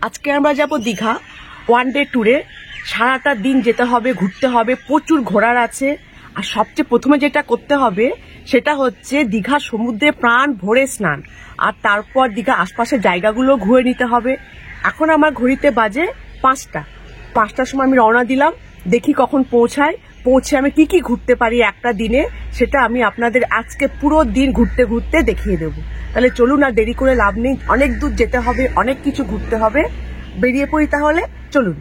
আজকে আমরা যাব দীঘা ওয়ান ডে ট্যুরে। সারাটা দিন যেতে হবে, ঘুরতে হবে, প্রচুর ঘোরার আছে। আর সবচেয়ে প্রথমে যেটা করতে হবে সেটা হচ্ছে দীঘা সমুদ্রে প্রাণ ভরে স্নান, আর তারপর দীঘা আশপাশের জায়গাগুলো ঘুরে নিতে হবে। এখন আমার ঘড়িতে বাজে 5টার সময় আমি রওনা দিলাম। দেখি কখন পৌঁছে আমি কি ঘুরতে পারি একটা দিনে, সেটা আমি আপনাদের আজকে পুরো দিন ঘুরতে ঘুরতে দেখিয়ে দেবো। তাহলে চলুন, আর দেরি করে লাভ নেই, অনেক দূর যেতে হবে, অনেক কিছু ঘুরতে হবে। বেরিয়ে পড়ি তাহলে, চলুন।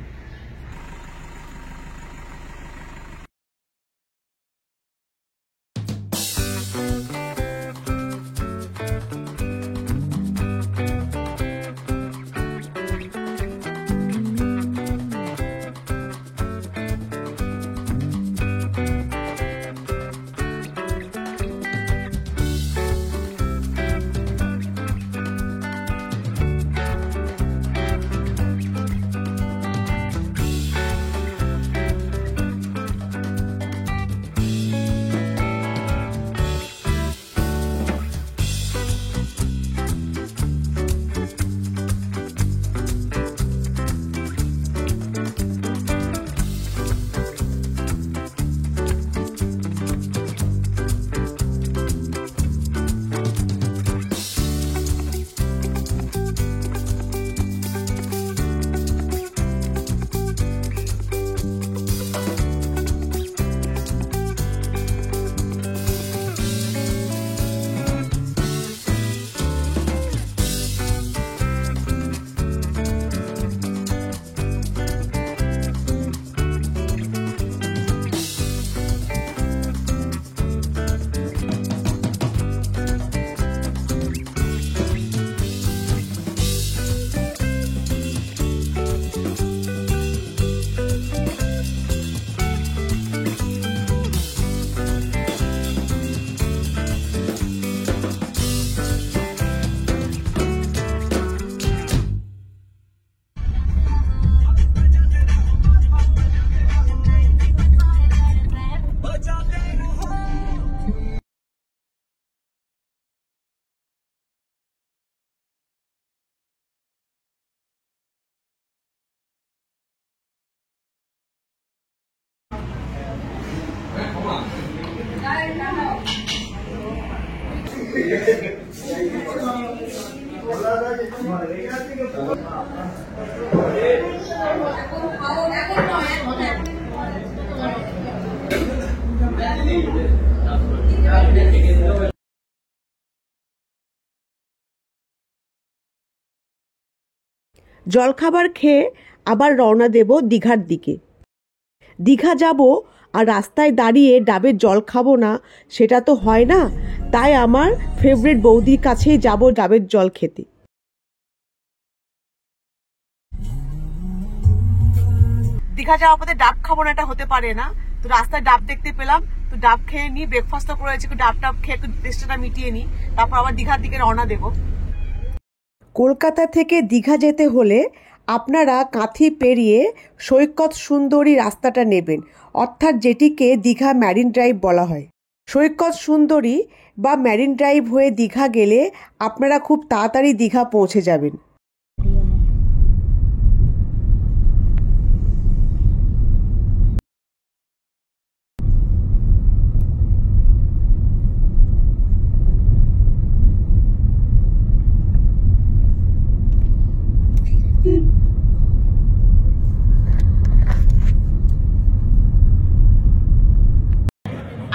জলখাবার খেয়ে আবার রওনা দেব দীঘার দিকে। দীঘা যাব আর রাস্তায় দাঁড়িয়ে ডাবের জল খাবো না, সেটা তো হয় না। তাই আমার ফেভারিট বৌদির কাছেই যাব ডাবের জল খেতে। দীঘা যাওয়ার পথে ডাব খাবো না, এটা হতে পারে না। তো রাস্তায় ডাব দেখতে পেলাম, তো ডাব খেয়ে নিই, ব্রেকফাস্ট করেছি, ডাব খেয়ে একটু টেস্টটা মিটিয়ে নিই, তারপর আবার দীঘার দিকে রওনা দেব। কলকাতা থেকে দীঘা যেতে হলে আপনারা কাঁথি পেরিয়ে সৈকত সুন্দরী রাস্তাটা নেবেন, অর্থাৎ যেটিকে দীঘা ম্যারিন ড্রাইভ বলা হয়। সৈকত সুন্দরী বা ম্যারিন ড্রাইভ হয়ে দীঘা গেলে আপনারা খুব তাড়াতাড়ি দীঘা পৌঁছে যাবেন।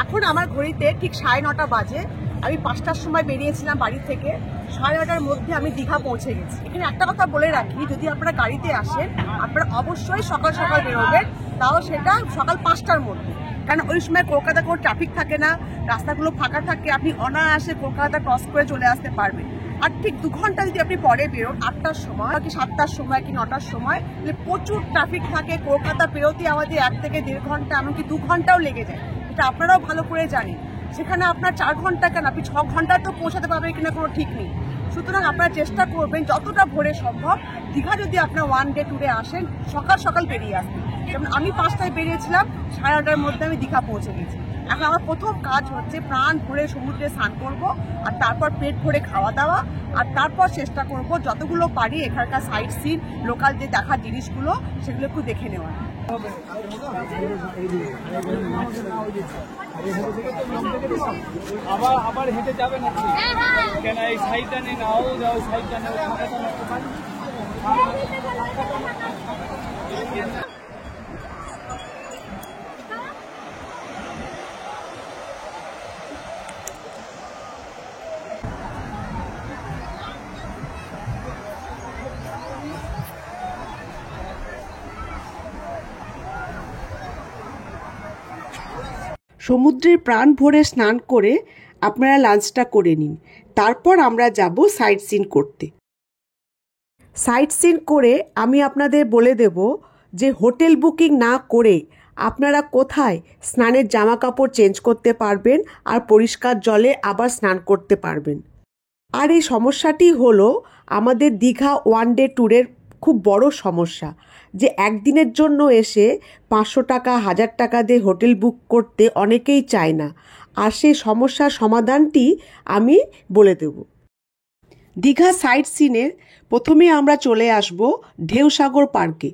এখন আমার ঘড়িতে ঠিক 9:30 বাজে। আমি 5টার সময় বেরিয়েছিলাম বাড়ি থেকে, 9:30টার মধ্যে আমি দীঘা পৌঁছে গেছি। এখানে একটা কথা বলে রাখি, যদি আপনারা গাড়িতে আসেন আপনারা অবশ্যই সকাল সকাল বেরোবেন, তাও সেটা সকাল 5টার মধ্যে, কারণ ওই সময় কলকাতা কোনো ট্রাফিক থাকে না, রাস্তাগুলো ফাঁকা থাকে, আপনি অনায়াসে কলকাতা ক্রস করে চলে আসতে পারবেন। আর ঠিক 2 ঘন্টা যদি আপনি পরে বেরোন, 8টার সময় কি 7টার সময় কি 9টার সময়, তাহলে প্রচুর ট্রাফিক থাকে। কলকাতা বেরোতে আমাদের 1 থেকে 1.5 ঘন্টা, এমনকি 2 ঘন্টাও লেগে যায়, এটা আপনারাও ভালো করে জানেন। সেখানে আপনার 4 ঘন্টা কেন, আপনি 6 ঘন্টা তো পৌঁছাতে পারবেন কিনা কোনো ঠিক নেই। সুতরাং আপনারা চেষ্টা করবেন যতটা ভোরে সম্ভব দীঘা যদি আপনার ওয়ান ডে ট্যুরে আসেন, সকাল সকাল বেরিয়ে আসবেন। যেমন আমি 5টায় বেরিয়েছিলাম, 9:30টার মধ্যে আমি দীঘা পৌঁছে গেছি। এখন আমার প্রথম কাজ হচ্ছে প্রাণ ভরে সমুদ্রে স্নান করব, আর তারপর পেট ভরে খাওয়া দাওয়া, আর তারপর চেষ্টা করব যতগুলো পারি এখানকার সাইট সিন, লোকাল যে দেখার জিনিসগুলো সেগুলো একটু দেখে নেওয়া। আবার হেঁটে যাবে নাকি? কেন এই সাইডটা নিয়ে নাও, যাও সাইডটা নেও। সমুদ্রের প্রাণ ভরে স্নান করে আপনারা লাঞ্চটা করে নিন, তারপর আমরা যাব সাইট সিন করতে। সাইট সিন করে আমি আপনাদের বলে দেব যে হোটেল বুকিং না করে আপনারা কোথায় স্নানের জামা কাপড় চেঞ্জ করতে পারবেন আর পরিষ্কার জলে আবার স্নান করতে পারবেন। আর এই সমস্যাটি হলো আমাদের দীঘা ওয়ান ডে ট্যুরের খুব বড় সমস্যা, যে একদিনের জন্য এসে 500 টাকা 1000 টাকা দিয়ে হোটেল বুক করতে অনেকেই চায় না। আর সেই সমস্যার সমাধানটি আমি বলে দেব। দীঘা সাইট সিনের প্রথমে আমরা চলে আসব ঢেউসাগর পার্কে।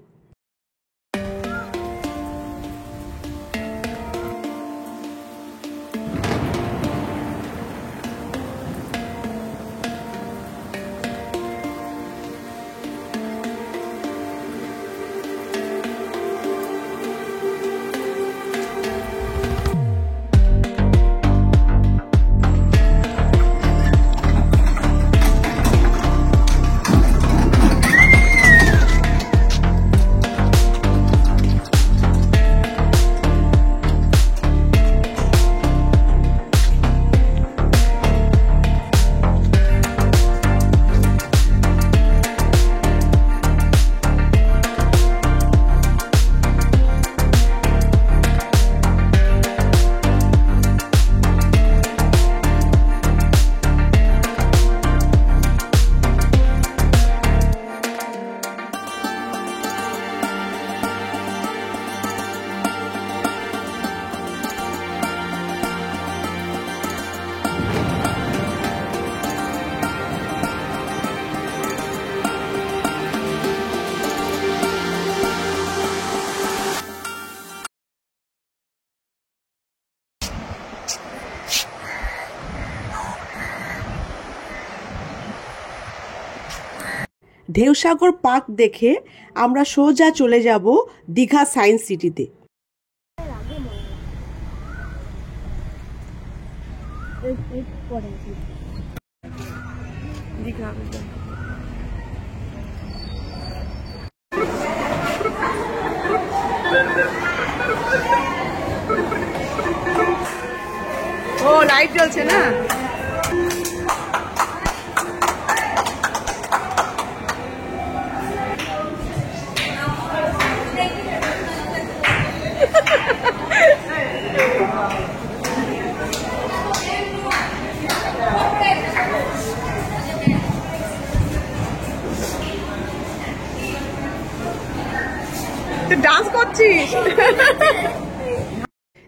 ঢেউসাগর পার্ক দেখে আমরা সোজা চলে যাব দীঘা সায়েন্স সিটিতে। ও লাইট জ্বলছে না? ডান্স করছিস?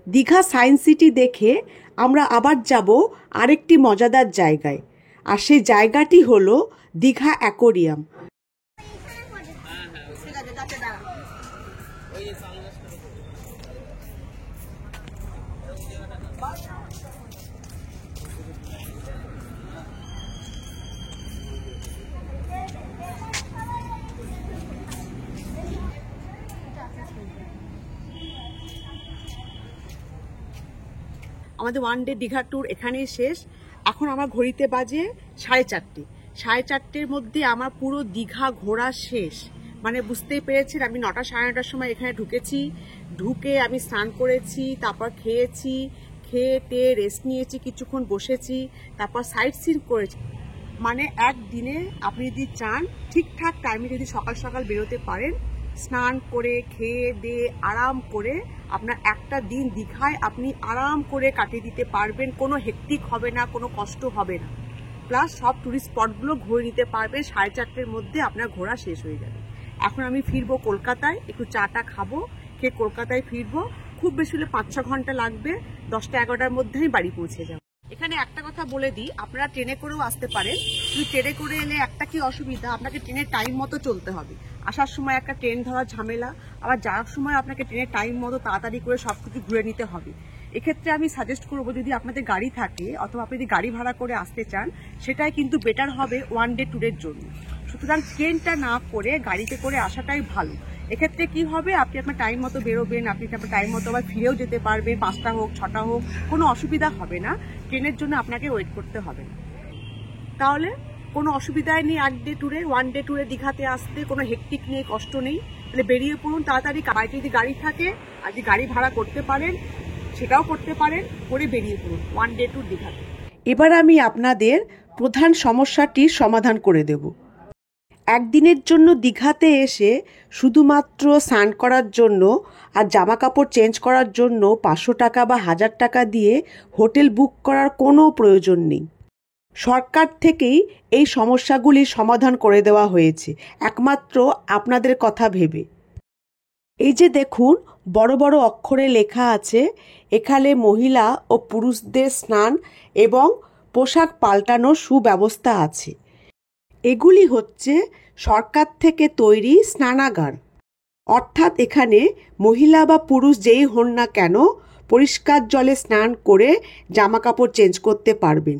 দীঘা সায়েন্স সিটি দেখে আমরা আবার যাব আরেকটি মজাদার জায়গায়, আর সেই জায়গাটি হলো দীঘা অ্যাকোরিয়াম। আমাদের ওয়ান ডে দীঘা ট্যুর এখানেই শেষ। এখন আমার ঘড়িতে বাজে 4:30। 4:30-র মধ্যে আমার পুরো দীঘা ঘোরা শেষ। মানে বুঝতেই পেরেছেন, আমি 9টা 9:30টার সময় এখানে ঢুকেছি। ঢুকে আমি স্নান করেছি, তারপর খেয়েছি, খেয়ে টেয়ে রেস্ট নিয়েছি, কিছুক্ষণ বসেছি, তারপর সাইট সিন করেছি। মানে একদিনে আপনি যদি চান ঠিকঠাক টাইমে যদি সকাল সকাল বেরোতে পারেন, স্নান করে খেয়ে দিয়ে আরাম করে আপনার একটা দিন দীঘায় আপনি আরাম করে কাটিয়ে দিতে পারবেন। কোনো হেক্টিক হবে না, কোনো কষ্ট হবে না, প্লাস সব টুরিস্ট স্পটগুলো ঘুরে নিতে পারবেন। 4:30-র মধ্যে আপনার ঘোরা শেষ হয়ে যাবে। এখন আমি ফিরবো কলকাতায়, একটু চাটা খাবো, খেয়ে কলকাতায় ফিরবো। খুব বেশি হলে 5-6 ঘন্টা লাগবে, 10টা-11টার মধ্যে আমি বাড়ি পৌঁছে যাবো। এখানে একটা কথা বলে দিই, আপনারা ট্রেনে করেও আসতে পারেন। কিন্তু ট্রেনে করে এলে একটা কি অসুবিধা, আপনাকে ট্রেনের টাইম মতো চলতে হবে। আসার সময় একটা ট্রেন ধরার ঝামেলা, আবার যাওয়ার সময় আপনাকে ট্রেনের টাইম মতো তাড়াতাড়ি করে সবকিছু ঘুরে নিতে হবে। এক্ষেত্রে আমি সাজেস্ট করবো, যদি আপনাদের গাড়ি থাকে অথবা আপনি যদি গাড়ি ভাড়া করে আসতে চান, সেটাই কিন্তু বেটার হবে 1 ডে ট্যুরের জন্য। সুতরাং ট্রেনটা না করে গাড়িতে করে আসাটাই ভালো। এক্ষেত্রে কি হবে, আপনি আপনার টাইম মতো বেরোবেন, আপনি আপনার টাইম মতো আবার ফিরেও যেতে পারবেন, 5টা হোক 6টা হোক, কোনো অসুবিধা হবে না। ট্রেনের জন্য আপনাকে ওয়েট করতে হবে না। তাহলে কোনো অসুবিধাই নেই 1 ডে ট্যুরে দীঘাতে আসতে, কোনো হেক্টিক নেই, কষ্ট নেই। তাহলে বেরিয়ে পড়ুন তাড়াতাড়ি। বাড়িতে যদি গাড়ি থাকে আর যদি গাড়ি ভাড়া করতে পারেন সেটাও করতে পারেন, করে বেরিয়ে পড়ুন 1 ডে ট্যুর দীঘাতে। এবার আমি আপনাদের প্রধান সমস্যাটির সমাধান করে দেব। একদিনের জন্য দীঘাতে এসে শুধুমাত্র স্নান করার জন্য আর জামা কাপড় চেঞ্জ করার জন্য 500 টাকা বা 1000 টাকা দিয়ে হোটেল বুক করার কোনো প্রয়োজন নেই। সরকার থেকেই এই সমস্যাগুলির সমাধান করে দেওয়া হয়েছে, একমাত্র আপনাদের কথা ভেবে। এই যে দেখুন, বড় বড় অক্ষরে লেখা আছে, এখানে মহিলা ও পুরুষদের স্নান এবং পোশাক পাল্টানোর সুব্যবস্থা আছে। এগুলি হচ্ছে সরকার থেকে তৈরি স্নানাগার। অর্থাৎ এখানে মহিলা বা পুরুষ যেই হন না কেন, পরিষ্কার জলে স্নান করে জামাকাপড় চেঞ্জ করতে পারবেন।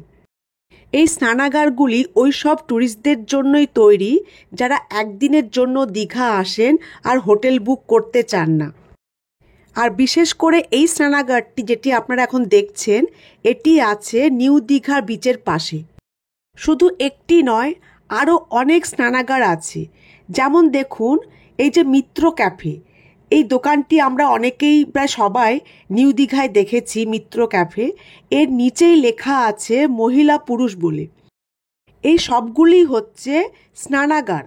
এই স্নানাগারগুলি ওই সব ট্যুরিস্টদের জন্যই তৈরি যারা একদিনের জন্য দীঘা আসেন আর হোটেল বুক করতে চান না। আর বিশেষ করে এই স্নানাগারটি যেটি আপনারা এখন দেখছেন, এটি আছে নিউ দীঘা বিচের পাশে। শুধু একটি নয়, আরও অনেক স্নানাগার আছে। যেমন দেখুন, এই যে মিত্র ক্যাফে, এই দোকানটি আমরা অনেকেই প্রায় সবাই নিউ দীঘায় দেখেছি। মিত্র ক্যাফে, এর নিচেই লেখা আছে মহিলা পুরুষ বলে। এই সবগুলি হচ্ছে স্নানাগার।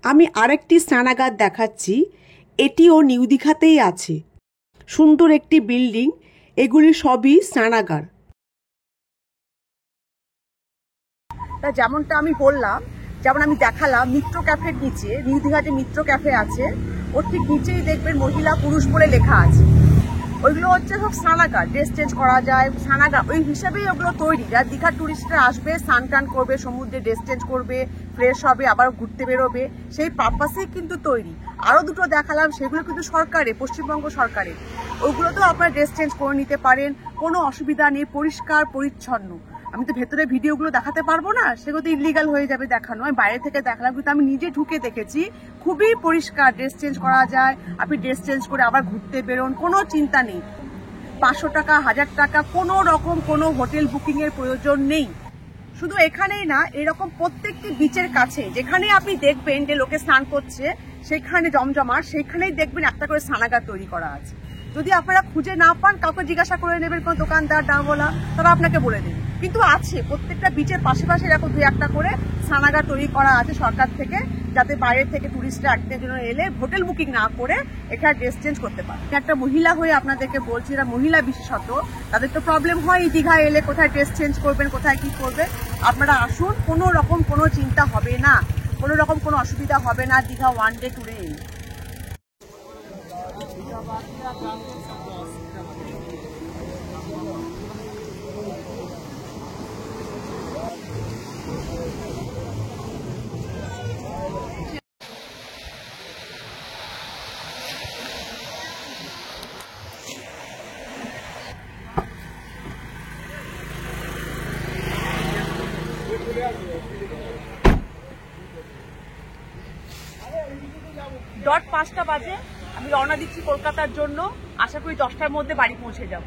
আমি আরেকটি স্নানাগার দেখাচ্ছি, এটিও নিউ দীঘাতেই আছে। সুন্দর একটি বিল্ডিং, এগুলি সবই স্নানাগার। তা যেমনটা আমি বললাম, যেমন আমি দেখালাম, মিত্র ক্যাফের নিচে, নিউ দীঘা যে মিত্র ক্যাফে আছে ওর ঠিক নিচেই দেখবেন মহিলা পুরুষ বলে লেখা আছে। ওইগুলো হচ্ছে সব স্নানাগার, ড্রেস চেঞ্জ করা যায়, স্নানাগার ওই হিসাবেই ওগুলো তৈরি। যারা দীঘার টুরিস্টরা আসবে, স্নান টান করবে, সমুদ্রে ড্রেস চেঞ্জ করবে, ফ্রেশ হবে, আবার ঘুরতে বেরোবে, সেই পারপাসেই কিন্তু তৈরি। আরও দুটো দেখালাম, সেগুলো কিন্তু সরকারের, পশ্চিমবঙ্গ সরকারের। ওইগুলোতেও আপনারা ড্রেস চেঞ্জ করে নিতে পারেন, কোনো অসুবিধা নেই, পরিষ্কার পরিচ্ছন্ন। আমি তো ভেতরে ভিডিওগুলো দেখাতে পারবো না, সেগুলো তো ইলিগাল হয়ে যাবে দেখানো। আমি বাইরে থেকে দেখালাম, কিন্তু আমি নিজে ঢুকে দেখেছি, খুবই পরিষ্কার, ড্রেস চেঞ্জ করা যায়। আপনি ড্রেস চেঞ্জ করে আবার ঘুরতে বেরোন, কোনো চিন্তা নেই। 500 টাকা 1000 টাকা কোনো রকম কোনো হোটেল বুকিং এর প্রয়োজন নেই। শুধু এখানেই না, এরকম প্রত্যেকটি বিচের কাছে যেখানে আপনি দেখবেন যে লোকে স্নান করছে, সেখানে জমজমাট, সেখানেই দেখবেন একটা করে স্নানাগার তৈরি করা আছে। যদি আপনারা খুঁজে না পান, কাউকে জিজ্ঞাসা করে নেবেন, কোনো দোকানদার ডাঙবলা, তারা আপনাকে বলে দেবে। কিন্তু আছে, প্রত্যেকটা বিচের পাশে পাশে এরকম 2-1টা করে স্নানাগার তৈরি করা আছে সরকার থেকে, যাতে বাইরে থেকে টুরিস্টরা একদিনের জন্য এলে হোটেল বুকিং না করে এখানে ড্রেস চেঞ্জ করতে পারে। একটা মহিলা হয়ে আপনাদেরকে বলছি, এরা মহিলা বিশেষত, তাদের তো প্রবলেম হয় দীঘায় এলে, কোথায় ড্রেস চেঞ্জ করবেন, কোথায় কি করবে। আপনারা আসুন, কোনো রকম কোনো চিন্তা হবে না, কোনো রকম কোনো অসুবিধা হবে না দীঘা 1 ডে ট্যুরে এলে। ডট 5টা বাজে, আমি রওনা দিচ্ছি কলকাতার জন্য। আশা করি 10টার মধ্যে বাড়ি পৌঁছে যাব।